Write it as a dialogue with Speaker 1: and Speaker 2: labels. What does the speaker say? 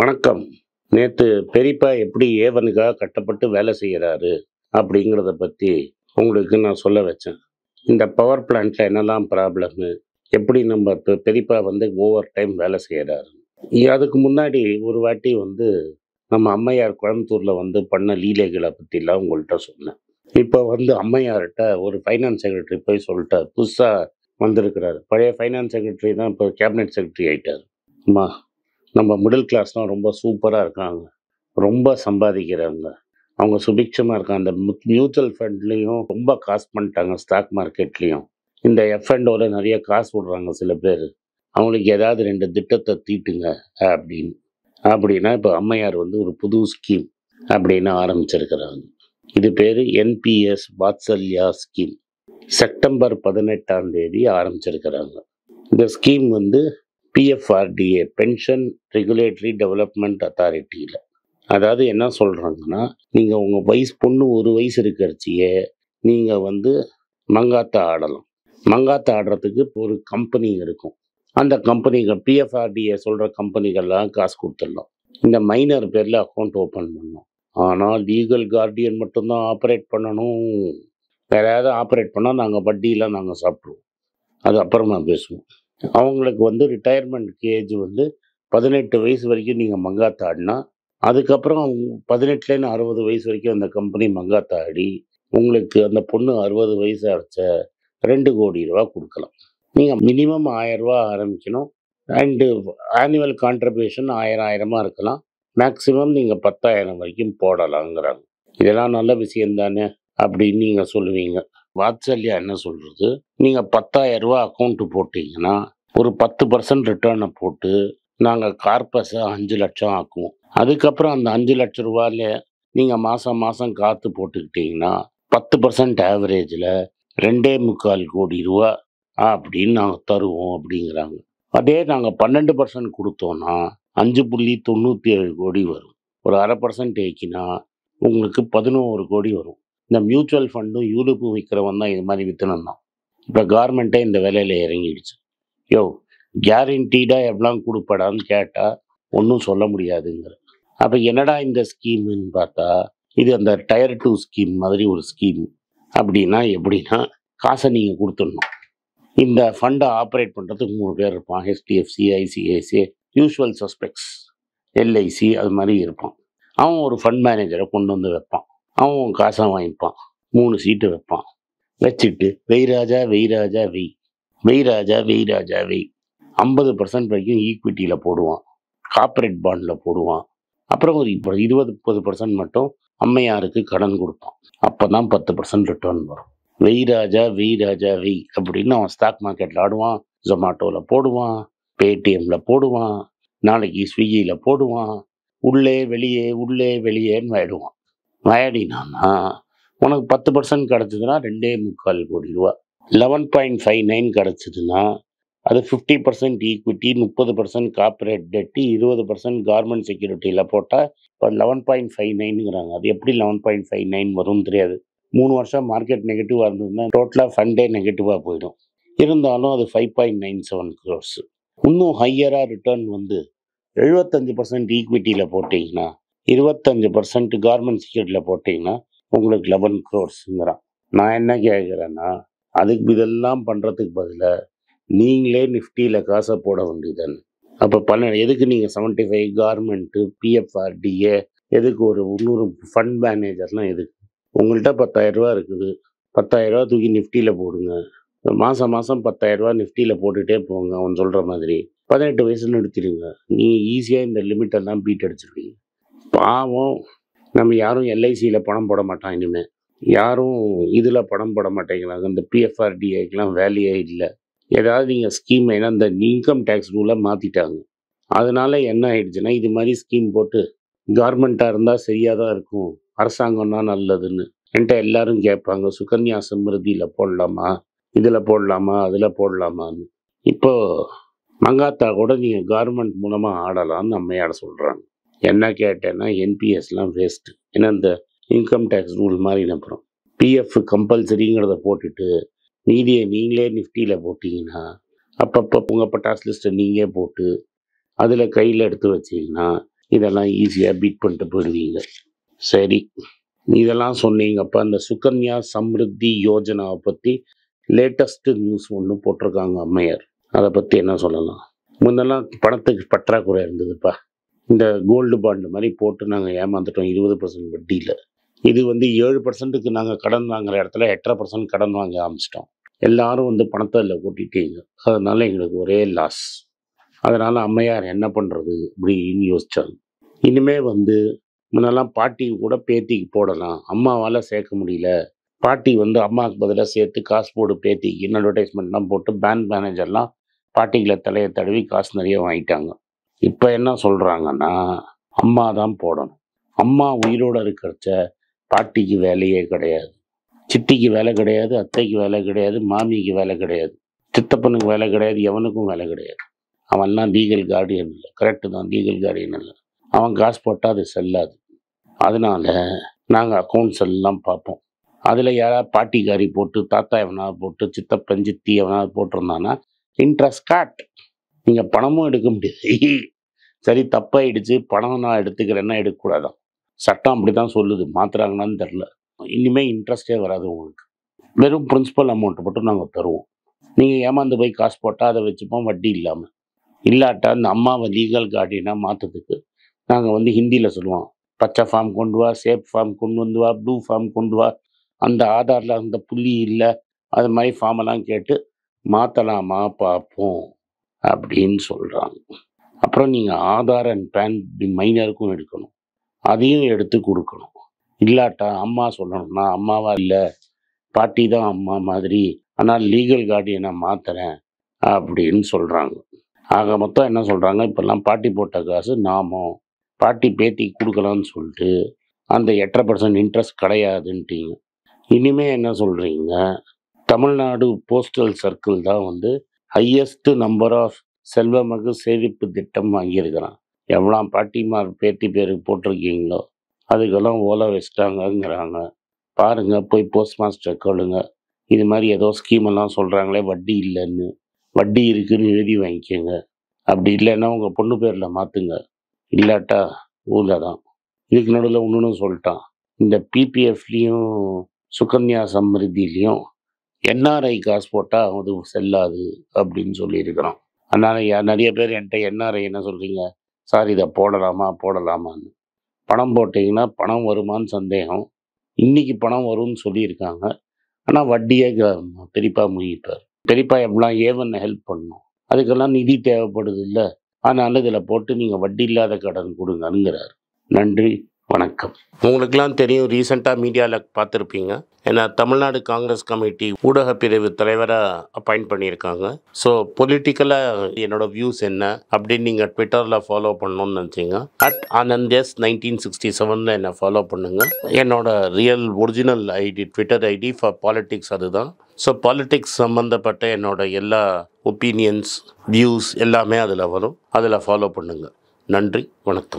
Speaker 1: வணக்கம். நேத்து பெரியப்பா எப்படி ஏவனுக்காக கட்டப்பட்டு வேலை செய்யறாரு அப்படிங்கிறத பத்தி உங்களுக்கு நான் சொல்ல வச்சேன். இந்த பவர் பிளான்ட்ல என்னெல்லாம் ப்ராப்ளமு, எப்படி நம்ம பெரியப்பா வந்து ஓவர் டைம் வேலை செய்யறாரு. அதுக்கு முன்னாடி ஒரு வாட்டி வந்து நம்ம அம்மையார் கோயம்புத்தூர்ல வந்து பண்ண லீலைகளை பத்திலாம் உங்கள்கிட்ட சொன்னேன். இப்போ வந்து அம்மையார்கிட்ட ஒரு ஃபைனான்ஸ் செக்ரட்டரி போய் சொல்லிட்டார். புதுசா வந்திருக்கிறாரு. பழைய ஃபைனான்ஸ் செக்ரட்டரி தான் இப்போ கேபினெட் செக்ரட்டரி ஆயிட்டார். அம்மா, நம்ம மிடில் கிளாஸ்லாம் ரொம்ப சூப்பராக இருக்காங்க, ரொம்ப சம்பாதிக்கிறாங்க, அவங்க சுபிக்ஷமாக இருக்காங்க. அந்த மியூச்சுவல் ஃபண்ட்லேயும் ரொம்ப காசு பண்ணிட்டாங்க, ஸ்டாக் மார்க்கெட்லேயும். இந்த எஃப்என்டோவில் நிறைய காசு விடுறாங்க சில பேர், அவங்களுக்கு ஏதாவது ரெண்டு திட்டத்தை தீட்டுங்க அப்படின்னு. அப்படின்னா இப்போ அம்மையார் வந்து ஒரு புது ஸ்கீம் அப்படின்னு ஆரம்பிச்சிருக்கிறாங்க. இது பேர் என்பிஎஸ் வாத்சல்யா ஸ்கீம். செப்டம்பர் 18ஆம் தேதி ஆரம்பிச்சிருக்கிறாங்க. இந்த ஸ்கீம் வந்து பிஎஃப்ஆர்டிஏ, பென்ஷன் ரெகுலேட்டரி டெவலப்மெண்ட் அத்தாரிட்டியில். அதாவது என்ன சொல்கிறாங்கன்னா, நீங்கள் உங்கள் பொண்ணு ஒரு வயசு இருக்கிறச்சியே நீங்கள் வந்து மங்காத்தா ஆடலாம். மங்காத்தா ஆடுறதுக்கு ஒரு கம்பெனி இருக்கும். அந்த கம்பெனிகள் பிஎஃப்ஆர்டிஏ சொல்கிற கம்பெனிகள்லாம் காசு கொடுத்துடலாம். இந்த மைனர் பேரில் அக்கௌண்ட் ஓப்பன் பண்ணணும். ஆனால் லீகல் கார்டியன் மட்டும்தான் ஆப்ரேட் பண்ணணும். வேற யாராவது ஆப்ரேட் பண்ணால் நாங்கள் வட்டியெலாம் நாங்கள் சாப்பிட்ருவோம். அது அப்புறமா பேசுவோம். அவங்களுக்கு வந்து ரிட்டையர்மெண்ட் ஏஜ் வந்து 18 வயசு வரைக்கும் நீங்கள் மங்காத்தா ஆடினா, அதுக்கப்புறம் 18லேருந்து 60 வயசு வரைக்கும் அந்த கம்பெனி மங்காத்தா ஆடி உங்களுக்கு அந்த பொண்ணு 60 வயசு ஆச்ச 2 கோடி ரூபா கொடுக்கலாம். நீங்கள் மினிமம் 1000 ரூபா ஆரம்பிக்கணும். அண்டு ஆனுவல் கான்ட்ரிபியூஷன் 1000 இருக்கலாம். மேக்சிமம் நீங்கள் 10,000 வரைக்கும் போடலாங்கிறாங்க. இதெல்லாம் நல்ல விஷயம் தானே அப்படின்னு நீங்கள் சொல்லுவீங்க. வாத்சல்யா என்ன சொல்கிறது, நீங்கள் 10,000 ரூபா அக்கௌண்ட்டு போட்டிங்கன்னா ஒரு 10% ரிட்டர்னை போட்டு நாங்கள் கார்பஸை 5 லட்சம் ஆக்குவோம். அதுக்கப்புறம் அந்த 5 லட்ச ரூபாயில நீங்கள் மாதம் மாதம் காற்று போட்டுக்கிட்டிங்கன்னா 10% ஆவரேஜில் 2.25 கோடி ரூபா அப்படின்னு நாங்கள் தருவோம் அப்படிங்கிறாங்க. அதே நாங்கள் 12% கொடுத்தோன்னா 5.97 கோடி வரும். ஒரு 0.5% ஏக்கினா உங்களுக்கு 11 கோடி வரும். இந்த மியூச்சுவல் ஃபண்டும் யூலிப்பும் விற்கிறவன் தான் இது மாதிரி விற்றணும் தான். இப்போ கவர்மெண்ட்டே இந்த வேலையில் இறங்கிடுச்சு. யோ, கேரண்டீடாக எவ்வளோ கொடுப்படான்னு கேட்டால் ஒன்றும் சொல்ல முடியாதுங்கிற. அப்போ என்னடா இந்த ஸ்கீமுன்னு பார்த்தா, இது அந்த டயர் 2 ஸ்கீம் மாதிரி ஒரு ஸ்கீம். அப்படின்னா எப்படின்னா, காசை நீங்கள் கொடுத்துடணும். இந்த ஃபண்டை ஆப்ரேட் பண்ணுறதுக்கு 3 பேர் இருப்பான். HDFC, ICICI, usual suspects, LIC, அது மாதிரி இருப்பான். அவன் ஒரு ஃபண்ட் மேனேஜரை கொண்டு வந்து வைப்பான். அவன் காசை வாங்கிப்பான். 3 சீட்டு வைப்பான். வச்சுட்டு வெய் ராஜா வெய் ராஜா வெய், வெய் ராஜா வெய் ராஜா வெய், 50% வரைக்கும் ஈக்விட்டியில் போடுவான், கார்ப்பரேட் பாண்டில் போடுவான். அப்புறம் ஒரு 20-30% மட்டும் அம்மையாருக்கு கடன் கொடுப்பான். அப்போ தான் 10% ரிட்டர்ன் வரும். வெய் ராஜா வெய் ராஜா வெய் அப்படின்னு அவன் ஸ்டாக் மார்க்கெட்டில் ஆடுவான், ஜொமாட்டோவில் போடுவான், பேடிஎம்மில் போடுவான், நாளைக்கு ஸ்விக்கியில் போடுவான். உள்ளே வெளியேன்னு ஆயிடுவான். வயடினான்னா உனக்கு 10% கிடச்சிதுன்னா 2.25 கோடி ரூபா. 11.59 கிடச்சிதுன்னா அது 50% ஈக்விட்டி, 30% கார்பரேட் டெட்டு, 20% கவர்மெண்ட் செக்யூரிட்டியில் போட்டால் இப்போ 11.59ங்கிறாங்க. அது எப்படி 11.59 வரும்னு தெரியாது. 3 வருஷம் மார்க்கெட் நெகட்டிவாக இருந்ததுன்னா டோட்டலாக ஃபண்டே நெகட்டிவாக போயிடும். இருந்தாலும் அது 5.97 crores. இன்னும் ஹையராக ரிட்டர்ன் வந்து 75% ஈக்விட்டியில் போட்டிங்கன்னா, 25% கவர்மெண்ட் செக்யூரிட்டியில் போட்டிங்கன்னா உங்களுக்கு 11 crores. நான் என்ன கேட்குறேன்னா, அதுக்கு இதெல்லாம் பண்ணுறதுக்கு பதிலாக நீங்களே நிஃப்டியில் காசை போட வேண்டியதுன்னு. அப்போ எதுக்கு நீங்கள் 75 கவர்மெண்ட்டு, பிஎஃப்ஆர்டிஏ, எதுக்கு ஒரு 300 ஃபண்ட் மேனேஜர்லாம் எதுக்கு? உங்கள்கிட்ட 10,000 ரூபா இருக்குது, 10,000 ரூபா தூக்கி நிஃப்டியில் போடுங்க. மாதம் 10,000 ரூபா நிஃப்டியில் போட்டுகிட்டே போங்க. அவன் சொல்கிற மாதிரி 18 வயசுல நிறுத்திடுங்க. நீங்கள் ஈஸியாக இந்த லிமிட்டெல்லாம் பீட் அடிச்சிருவீங்க. பாவம், நம்ம யாரும் எல்ஐசியில் பணம் போட மாட்டான். இனிமேல் யாரும் இதில் பணம் போட மாட்டேங்கிறாங்க. இந்த பிஎஃப்ஆர்டிஐக்கெலாம் வேலையே இல்லை. ஏதாவது நீங்கள் ஸ்கீம், ஏன்னா இந்த இன்கம் டேக்ஸ் ரூலை மாற்றிட்டாங்க. அதனால என்ன ஆயிடுச்சுன்னா, இது மாதிரி ஸ்கீம் போட்டு கவர்மெண்ட்டாக இருந்தால் சரியாக தான் இருக்கும், அரசாங்கம்னா நல்லதுன்னு என்கிட்ட எல்லாரும் கேட்பாங்க. சுகன்யா சம்ருதியில் போடலாமா, இதில் போடலாமா, அதில் போடலாமான்னு. இப்போது மங்காத்தா கூட நீங்கள் கவர்மெண்ட் மூலமாக ஆடலாம்னு அம்மையாட சொல்கிறாங்க. என்ன கேட்டேன்னா, என்பிஎஸ்லாம் வேஸ்ட்டு. ஏன்னா இந்த இன்கம் டேக்ஸ் ரூல் மாதிரி அப்புறம் பிஎஃப் கம்பல்சரிங்கிறத போட்டுட்டு மீதியை நீங்களே நிஃப்டியில் போட்டிங்கன்னா, அப்பப்போ உங்கள் பட்டாஸ் லிஸ்ட்டை நீங்கள் போட்டு அதில் கையில் எடுத்து வச்சிங்கன்னா இதெல்லாம் ஈஸியாக பீட் பண்ணிட்டு போயிடுவீங்க. சரி, இதெல்லாம் சொன்னீங்கப்பா. அந்த சுகன்யா சம்ருத்தி யோஜனாவை பற்றி லேட்டஸ்ட்டு நியூஸ் ஒன்று போட்டிருக்காங்க அம்மையார். அதை பற்றி என்ன சொல்லலாம்? முன்னெல்லாம் பணத்துக்கு பற்றாக்குறை இருந்ததுப்பா. இந்த கோல்டு பாண்டு மாதிரி போட்டு நாங்கள் ஏமாந்துட்டோம் 20% வட்டியில். இது 7%க்கு நாங்கள் கடன் வாங்குற இடத்துல 8.5% கடன் வாங்க ஆரம்பிச்சிட்டோம். எல்லாரும் பணத்தை அதில் கொட்டிட்டீங்க. அதனால எங்களுக்கு ஒரே லாஸ். அதனால் அம்மையார் என்ன பண்ணுறது அப்படின்னு யோசித்தாங்க. இனிமே முன்னெல்லாம் பாட்டி கூட பேத்திக்கு போடலாம், அம்மாவால் சேர்க்க முடியல, பாட்டி அம்மாவுக்கு பதிலாக சேர்த்து காசு போடு பேத்திக்குன்னு அட்வர்டைஸ்மெண்ட்லாம் போட்டு பேங்க் மேனேஜர்லாம் பாட்டிகளை தலையை தடவி காசு நிறைய வாங்கிட்டாங்க. இப்போ என்ன சொல்கிறாங்கன்னா, அம்மா தான் போடணும். அம்மா உயிரோடு இருக்கிறச்ச பாட்டிக்கு வேலையே கிடையாது, சித்திக்கு வேலை கிடையாது, அத்தைக்கு வேலை கிடையாது, மாமிக்கு வேலை கிடையாது, சித்தப்பனுக்கு வேலை கிடையாது, எவனுக்கும் வேலை கிடையாது. அவன்லாம் லீகல் கார்டியன் இல்லை. கரெக்டு தான், லீகல் கார்டியன் இல்லை. அவன் காசு போட்டால் அது செல்லாது. அதனால் நாங்கள் அக்கௌண்ட்ஸ் எல்லாம் பார்ப்போம். அதில் யாராவது பாட்டிக்காரி போட்டு, தாத்தா எவனாவது போட்டு, சித்தப்பன் சித்தி எவனாவது போட்டிருந்தானா இன்ட்ரெஸ்ட் காட். நீங்கள் பணமும் எடுக்க முடியாது. சரி, தப்பாயிடுச்சு, பணம் நான் எடுத்துக்கிறேன்னா எடுக்கக்கூடாதான். சட்டம் அப்படி தான் சொல்லுது. மாற்றுறாங்கன்னான்னு தெரில. இனிமேல் இன்ட்ரெஸ்டே வராது உங்களுக்கு. வெறும் பிரின்சிபல் அமௌண்ட்டை மட்டும் நாங்கள் தருவோம். நீங்கள் ஏமாந்து போய் காசு போட்டால் அதை வச்சுப்போம் வட்டி இல்லாமல். இல்லாட்டா இந்த அம்மாவை லீகல் கார்டியனாக மாற்றத்துக்கு நாங்கள் ஹிந்தியில் சொல்லுவோம், பச்சை ஃபார்ம் கொண்டு வா, சேப் ஃபார்ம் கொண்டு வா, ப்ளூ ஃபார்ம் கொண்டு வா, அந்த ஆதாரில் அந்த புள்ளி இல்லை, அது மாதிரி ஃபார்மெல்லாம் கேட்டு மாற்றலாமா பார்ப்போம் அப்படின்னு சொல்கிறாங்க. அப்புறம் நீங்கள் ஆதார் அண்ட் பேன் மைனருக்கும் எடுக்கணும், அதையும் எடுத்து கொடுக்கணும். இல்லாட்டா அம்மா சொல்லணும், நான் அம்மாவா இல்லை, பாட்டி தான் அம்மா மாதிரி, ஆனால் லீகல் கார்டியனை மாற்றுறேன் அப்படின்னு சொல்கிறாங்க. ஆக மொத்தம் என்ன சொல்கிறாங்க, இப்போல்லாம் பாட்டி போட்ட காசு நாமம் பாட்டி பேத்திக்கு கொடுக்கலான்னு சொல்லிட்டு அந்த 8.5% இன்ட்ரெஸ்ட் கிடையாதுன்ட்டீங்க. இனிமேல் என்ன சொல்கிறீங்க, தமிழ்நாடு போஸ்டல் சர்க்கிள் தான் ஹையஸ்ட் நம்பர் ஆஃப் செல்வமகு சேமிப்பு திட்டம் வாங்கியிருக்கிறான். எவ்வளோ பாட்டிமார் பேத்தி பேருக்கு போட்டிருக்கீங்களோ அதுக்கெல்லாம் ஓலை வச்சிட்டாங்கங்கிறாங்க. பாருங்கள், போய் போஸ்ட் மாஸ்டர் கேளுங்க. இது மாதிரி ஏதோ ஸ்கீமெல்லாம் சொல்கிறாங்களே வட்டி இல்லைன்னு, வட்டி இருக்குதுன்னு எழுதி வாங்கிக்கோங்க. அப்படி இல்லைன்னா உங்கள் பொண்ணு பேரில் மாற்றுங்க, இல்லாட்டா ஊரில் தான். இதுக்கு நடுவில் ஒன்றுன்னு சொல்லிட்டான், இந்த பிபிஎஃப்லேயும் சுகன்யா சம்ருத்திலையும் என்ஆர்ஐ காசு போட்டால் அது செல்லாது அப்படின்னு சொல்லியிருக்கிறான். அதனால் நிறைய பேர் என்கிட்ட என்ஆர்ஐ என்ன சொல்கிறீங்க சார், இதை போடலாமான்னு. பணம் போட்டிங்கன்னா பணம் வருமானு சந்தேகம். இன்றைக்கி பணம் வரும்னு சொல்லியிருக்காங்க, ஆனால் வட்டியே பெரியப்பா முகிப்பார். பெரியப்பா எவ்வளோ ஏவன் ஹெல்ப் பண்ணணும், அதுக்கெல்லாம் நிதி தேவைப்படுது இல்லை, அதனால் இதில் போட்டு நீங்கள் வட்டி இல்லாத கடன் கொடுங்கங்கிறார். நன்றி, வணக்கம். உங்களுக்கெல்லாம் தெரியும், ரீசெண்டாக மீடியாவில் பார்த்துருப்பீங்க, ஏன்னா தமிழ்நாடு காங்கிரஸ் கமிட்டி ஊடக பிரிவு தலைவராக அப்பாயிண்ட் பண்ணியிருக்காங்க. ஸோ பொலிட்டிக்கலாக என்னோடய வியூஸ் என்ன அப்படின்னு நீங்கள் ட்விட்டரில் ஃபாலோ பண்ணணும்னு நினச்சிங்க, @AnandS1967 என்னை ஃபாலோ பண்ணுங்கள். என்னோட real original ID Twitter ID for politics அதுதான். ஸோ பாலிட்டிக்ஸ் சம்மந்தப்பட்ட என்னோட எல்லா ஒப்பீனியன்ஸ், வியூஸ் எல்லாமே அதில் வரும். அதில் ஃபாலோ பண்ணுங்கள். நன்றி, வணக்கம்.